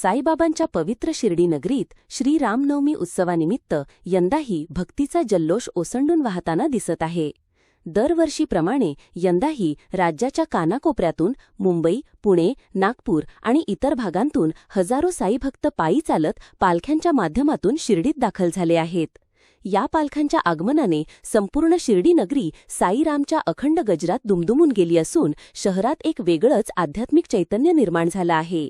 साईबाबांच्या पवित्र शिर्डी नगरीत श्री रामनवमी उत्सवानिमित्त यंदाही भक्तीचा जल्लोष ओसंडून वाहताना दिसत आहे। दरवर्षीप्रमाणे यंदाही राज्याच्या कानाकोपऱ्यातून मुंबई, पुणे, नागपूर आणि इतर भागांतून हजारो साईभक्त पायी चालत पालख्यांच्या माध्यमातून शिर्डीत दाखल झाले आहेत। या पालख्यांच्या आगमनाने संपूर्ण शिर्डी नगरी साईरामच्या अखंड गजरात दुमदुमून गेली असून शहरात एक वेगळंच आध्यात्मिक चैतन्य निर्माण झालं आहे।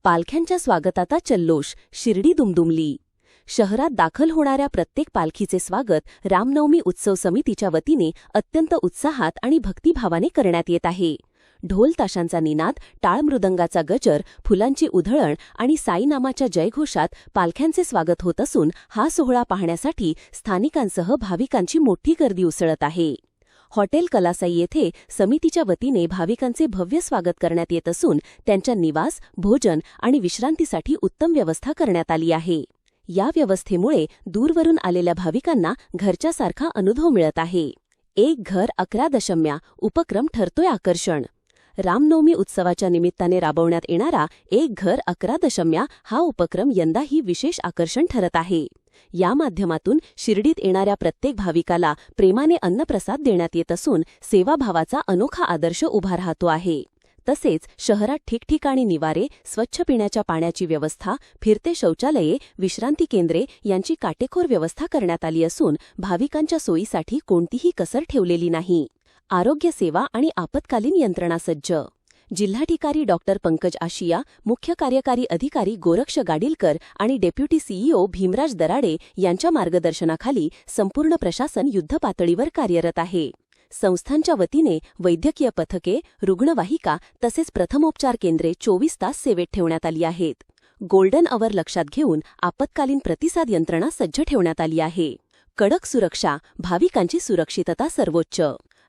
पालख्यांच्या स्वागताचा जल्लोष, शिर्डी दुमदुमली। शहरात दाखल होणाऱ्या प्रत्येक पालखीचे स्वागत रामनवमी उत्सव समितीच्या वतीने अत्यंत उत्साहात आणि भक्तिभावाने करण्यात येत आहे। ढोल ताशांचा निनाद, टाळ मृदंगाचा गजर, फुलांची उधळण आणि साईनामाच्या जयघोषात पालख्यांचे स्वागत होत असून हा सोहळा पाहण्यासाठी स्थानिकांसह भाविकांची मोठी गर्दी उसळत आहे। हॉटेल कलासाई येथे समितीच्या वतीने भाविकांचे भव्य स्वागत करण्यात येत असून त्यांच्या निवास, भोजन आणि विश्रांतीसाठी उत्तम व्यवस्था करण्यात आली आहे। या व्यवस्थेमुळे दूरवरून आलेल्या भाविकांना घरच्यासारखा अनुभव मिळत आहे। एक घर 11 दशम्या उपक्रम ठरतोय आकर्षण। रामनवमी उत्सवाच्या निमित्ताने राबवण्यात येणारा एक घर 11 दशम्या हा उपक्रम यंदाही विशेष आकर्षण ठरत आहे। या माध्यमातून शिर्डीत येणाऱ्या प्रत्येक भाविकाला प्रेमाने अन्नप्रसाद देण्यात येत असून सेवाभावाचा अनोखा आदर्श उभा राहतो आहे। तसेच शहरात ठिकठिकाणी निवारे, स्वच्छ पिण्याच्या पाण्याची व्यवस्था, फिरते शौचालये, विश्रांती केंद्रे यांची काटेकोर व्यवस्था करण्यात आली असून भाविकांच्या सोयीसाठी कोणतीही कसर ठेवलेली नाही। आरोग्य सेवा आणि आपत्कालीन यंत्रणा सज्ज। जिल्हाधिकारी डॉक्टर पंकज आशिया, मुख्य कार्यकारी अधिकारी गोरक्ष गाडीलकर आणि डेप्युटी सीईओ भीमराज दराडे यांच्या मार्गदर्शनाखाली संपूर्ण प्रशासन युद्धपातळीवर कार्यरत आहे। संस्थांच्या वतीने वैद्यकीय पथके, रुग्णवाहिका तसेच प्रथमोपचार केंद्रे 24 तास सेवेत ठेवण्यात आली आहेत। गोल्डन अवर लक्षात घेऊन आपत्कालीन प्रतिसाद यंत्रणा सज्ज ठेवण्यात आली आहे। कडक सुरक्षा, भाविकांची सुरक्षितता सर्वोच्च।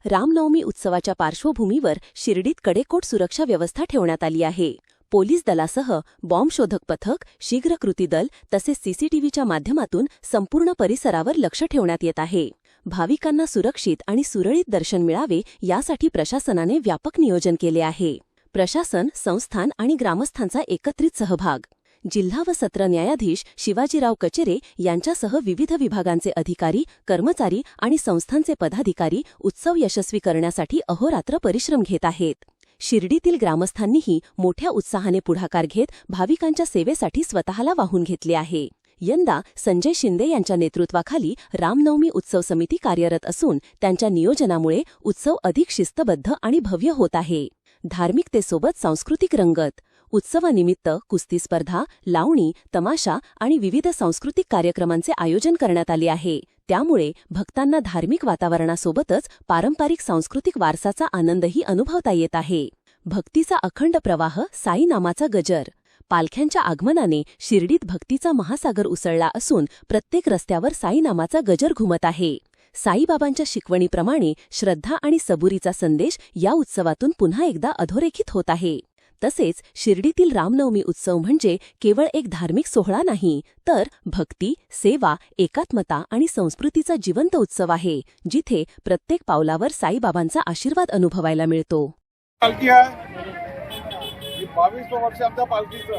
रामनवमी उत्सवाच्या पार्श्वभूमीवर शिर्डीत कडेकोट सुरक्षा व्यवस्था ठेवण्यात आली आहे। पोलीस दलासह बॉम्ब शोधक पथक, शीघ्र कृती दल तसेच सीसीटीव्हीच्या माध्यमातून संपूर्ण परिसरावर लक्ष ठेवण्यात येत आहे। भाविकांना सुरक्षित आणि सुरळीत दर्शन मिळावे यासाठी प्रशासनाने व्यापक नियोजन केले आहे। प्रशासन, संस्थान आणि ग्रामस्थांचा एकत्रित सहभाग। जिल्हा व सत्र न्यायाधीश शिवाजीराव कचेरे यांच्यासह विविध विभागांचे अधिकारी, कर्मचारी आणि संस्थांचे पदाधिकारी उत्सव यशस्वी करण्यासाठी अहोरात्र परिश्रम घेत आहेत। शिर्डीतील ग्रामस्थांनीही मोठ्या उत्साहाने पुढाकार घेत भाविकांच्या सेवेसाठी स्वतःला वाहून घेतले आहे। यंदा संजय शिंदे यांच्या नेतृत्वाखाली रामनवमी उत्सव समिती कार्यरत असून त्यांच्या नियोजनामुळे उत्सव अधिक शिस्तबद्ध आणि भव्य होत आहे। धार्मिकतेसोबत सांस्कृतिक रंगत। उत्सवानिमित्त कुस्ती स्पर्धा, लावणी, तमाशा आणि विविध सांस्कृतिक कार्यक्रमांचे आयोजन करण्यात आले आहे। त्यामुळे भक्तांना धार्मिक वातावरणासोबतच पारंपरिक सांस्कृतिक वारसाचा आनंदही अनुभवता येत आहे। भक्तीचा अखंड प्रवाह, साई नामाचा गजर। पालख्यांच्या आगमनाने शिर्डीत भक्तीचा महासागर उसळला असून प्रत्येक रस्त्यावर साई नामाचा गजर घुमत आहे। साईबाबांच्या शिकवणीप्रमाणे श्रद्धा आणि सबुरीचा संदेश या उत्सवातून पुन्हा एकदा अधोरेखित होत आहे। तसेच शिर्डीतील रामनवमी उत्सव म्हणजे केवळ एक धार्मिक सोहळा नाही, तर भक्ती, सेवा, एकात्मता आणि संस्कृतीचा जिवंत उत्सव आहे, जिथे प्रत्येक पावलावर साईबाबांचा आशीर्वाद अनुभवायला मिळतो। 22 वर्ष आमच्या पालखीचं,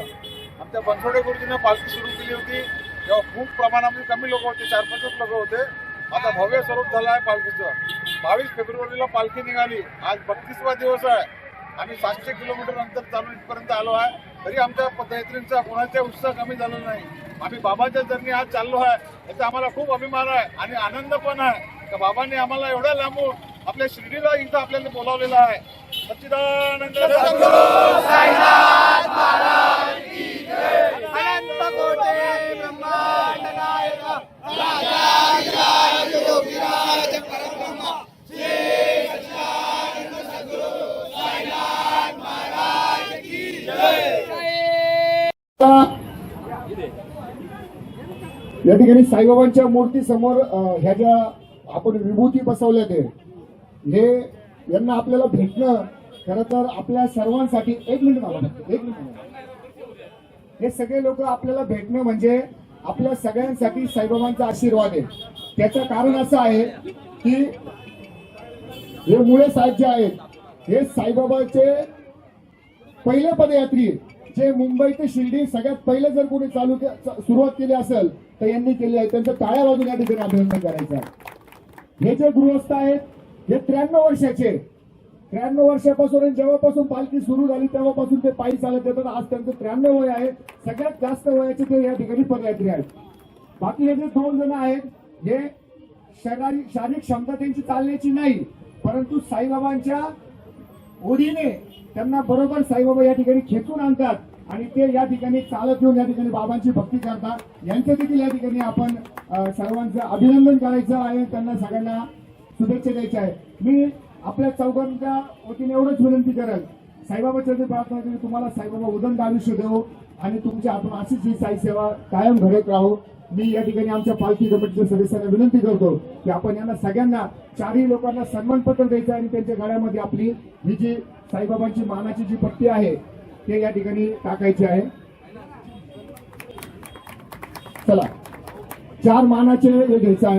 आमच्या बनसोडे गुरुजींना पालखी सुरू केली होती तेव्हा खूप प्रमाणामध्ये कमी लोक होते, 4-5 लोक होते। आता भव्य स्वरूप झालं आहे पालखीचं। 22 फेब्रुवारीला पालखी निघाली, आज 32वा दिवस आहे। आम्ही 700 किलोमीटर अंतर चालून इथपर्यंत आलो आहे, तरी आमच्या पदयात्रींचा कोणाचा उत्साह कमी झाला नाही। आम्ही बाबाच्या चरणी आज चाललो आहे, याचा आम्हाला खूप अभिमान आहे आणि आनंद पण आहे की बाबांनी आम्हाला एवढ्या लांबून आपल्या शिर्डीला इथं आपल्याला बोलावलेलं आहे। सच्चिदानंद सद्गुरू साईनाथ महाराज की जय। अनंत कोटी ब्रह्मांड नायक राजाधिराज योगीराज परब्रह्म श्री सच्चिदानंद सद्गुरू साईनाथ महाराज की जय। या ठिकाणी साईबाबांच्या मूर्ती समोर ह्या ज्या आपण विभूती बसवल्या हे यांना आपल्याला भेटणं खरं तर आपल्या सर्वांसाठी एक मिनिट हे सगळे लोक आपल्याला भेटणं म्हणजे आपल्या सगळ्यांसाठी साईबाबांचा आशीर्वाद आहे। त्याचं कारण असं आहे की हे मुळे साहेब जे आहेत हे साईबाबाचे पहिले पदयात्री जे मुंबई ते शिर्डी सगळ्यात पहिले जर कोणी सुरुवात केली असेल तर यांनी केली आहे. त्यांचं टाळ्या वाजून या ठिकाणी अभिनंदन करायचं आहे. हे जे गृहस्थ आहेत हे 93 वर्षाचे, 93 वर्षापासून आणि जेव्हापासून पालखी सुरू झाली तेव्हापासून ते पायी चालत येतात. आज त्यांचं 93 वय आहे. सगळ्यात जास्त वयाचे ते या ठिकाणी पदयात्री आहेत. बाकी हे जे 2 जण आहेत हे शारीरिक क्षमता त्यांची चालण्याची नाही, परंतु साईबाबांच्या ओढीने त्यांना बरोबर साईबाबा या ठिकाणी खेचून आणतात आणि ते या ठिकाणी चालत येऊन या ठिकाणी बाबांची भक्ती करतात. यांचं देखील या ठिकाणी आपण सर्वांचं अभिनंदन करायचं आहे, त्यांना सगळ्यांना शुभेच्छा द्यायच्या आहे. मी आपल्या चौघांच्या वतीने एवढंच विनंती करेल, साईबाबाच्या प्रार्थना करी तुम्हाला साईबाबा उदंड आयुष्य देऊ आणि तुमच्या हातून अशीच ही साई सेवा कायम घडत राहू. मी या ठिकाणी आमच्या पालखी कमिटीच्या सदस्यांना विनंती करतो की आपण यांना सगळ्यांना 4ही लोकांना सन्मानपत्र द्यायचं आणि त्यांच्या गळ्यामध्ये आपली ही जी साईबाबांची मानाची जी पट्टी आहे ते या ठिकाणी टाकायची आहे. चला 4 मानाचे हे घ्यायचं आहे.